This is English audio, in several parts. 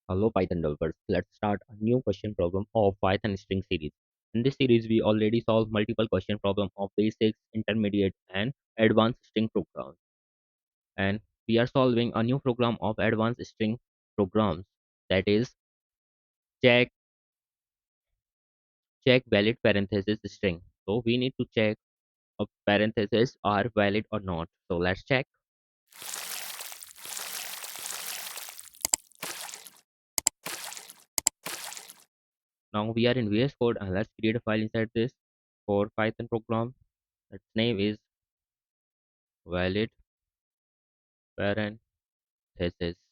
Hello Python developers, let's start a new question problem of Python string series. In this series, we already solved multiple question problem of basics, intermediate and advanced string programs. And we are solving a new program of advanced string programs, that is check valid parenthesis string. So we need to check a parentheses are valid or not. So let's check. Now we are in VS Code and let's create a file inside this for Python program. Its name is valid parenthesis.py.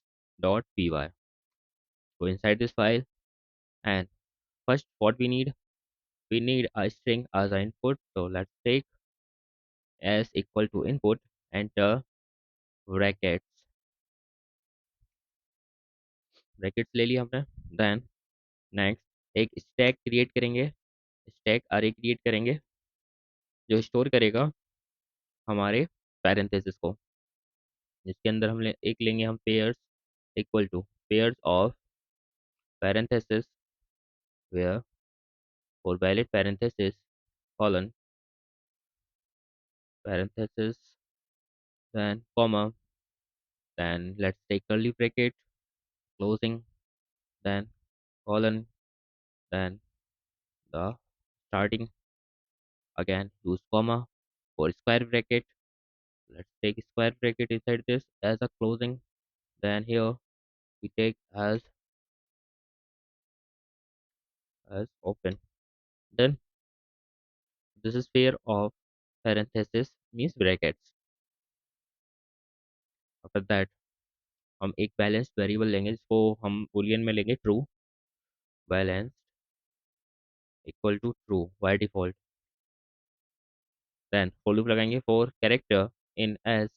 Go inside this file, and first what we need a string as an input. So let's take s equal to input, enter brackets, ले लिया हमने. Then next एक stack create करेंगे, stack array create करेंगे जो store करेगा हमारे parenthesis को, जिसके अंदर एक लेंगे हम pairs equal to pairs of parenthesis where for valid parenthesis colon parenthesis, then comma, then let's take curly bracket closing, then colon, then the starting, again use comma for square bracket. Let's take square bracket inside this as a closing, then here we take as open. Then this is pair of parenthesis means brackets. After that हम एक balanced variable लेंगे जिसको हम boolean में लेंगे true, balanced equal to true by default. Then for loop लगाएंगे for character in S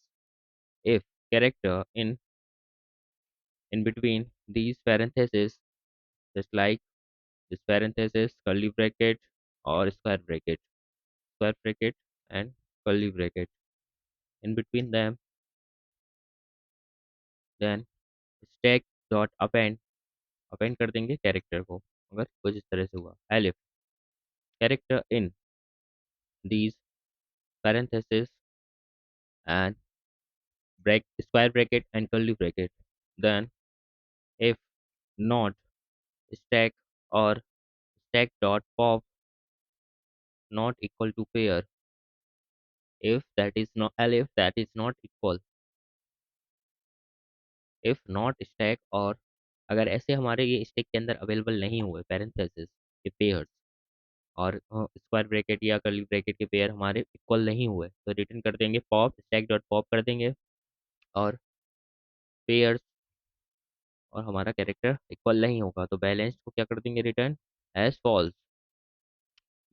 if character in between these parentheses, just like this parenthesis curly bracket or square bracket and curly bracket in between them, then stack dot append कर देंगे character को. अगर कुछ इस तरह से हुआ elif character in these parentheses and square bracket and curly bracket, then if not stack or stack dot pop not equal to pair, if that is not elif that is not equal, if not stack और अगर ऐसे हमारे ये stack के अंदर available नहीं हुए parenthesis के पेयर्स और स्क्वायर ब्रैकेट या कर्ली ब्रैकेट के पेयर हमारे इक्वल नहीं हुए तो रिटर्न कर देंगे पॉप स्टैक डॉट पॉप कर देंगे और पेयर्स और हमारा कैरेक्टर इक्वल नहीं होगा तो बैलेंस को क्या कर देंगे return as false.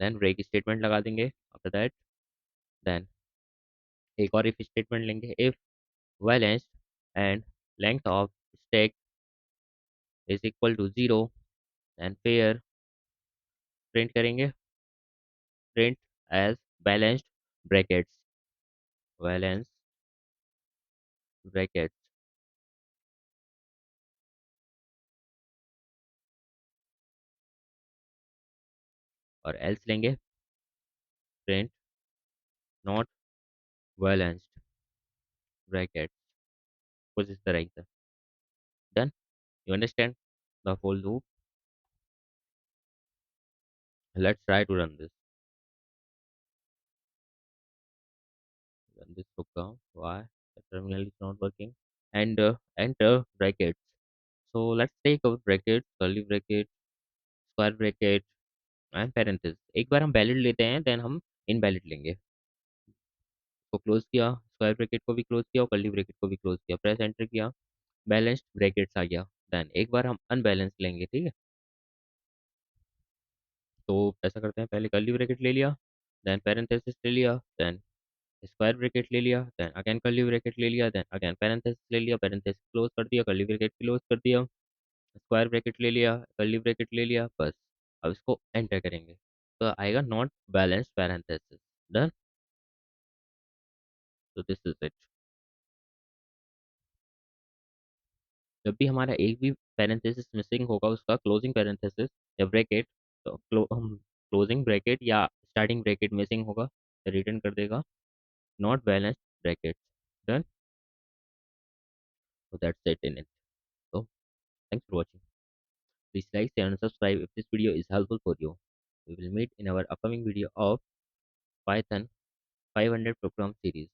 Then break statement लगा देंगे आफ्टर दैट. देन एक और इफ स्टेटमेंट लेंगे if balance and length of stack is equal to 0 and pair print करेंगे print as balanced brackets balance brackets और एल्स लेंगे प्रिंट नॉट बैलेंस्ड ब्रैकेट्स कुछ इस तरह से. Done. You understand the whole loop? Let's try to run this program. Why the terminal is not working? And enter brackets. So let's take our bracket, curly bracket, square bracket and parenthesis. एक बार हम valid लेते हैं then हम invalid लेंगे. तो close किया, square bracket को भी क्लोज किया और कर्ली ब्रैकेट को भी क्लोज किया, प्रेस एंटर किया, बैलेंस्ड ब्रैकेट्स आ गया. देन एक बार हम अनबैलेंस लेंगे, ठीक है. तो ऐसा करते हैं पहले कर्ली ब्रैकेट ले लिया, देन पैरेंथेसिस ले लिया, देन स्क्वायर ब्रैकेट ले लिया, देन अगेन कर्ली ब्रैकेट ले लिया, देन अगेन पैरेंथेसिस ले लिया, पैरेंथेसिस क्लोज कर दिया, कर्ली ब्रैकेट क्लोज कर दिया, स्क्वायर ब्रैकेट ले लिया, कर्ली ब्रैकेट ले लिया, बस. अब इसको एंटर करेंगे तो आएगा नॉट बैलेंस्ड पैरेंथेसिस. डन. तो दिस इज इट. जब भी हमारा एक भी पैरेंथेसिस मिसिंग होगा उसका क्लोजिंग पैरेंथेसिस या ब्रैकेट, तो क्लोजिंग ब्रैकेट या स्टार्टिंग ब्रैकेट मिसिंग होगा तो रिटर्न कर देगा not balanced bracket. Done. So that's it in it. So thanks for watching. Please like, share, and subscribe if this video is helpful for you. We will meet in our upcoming video of Python 500 program series.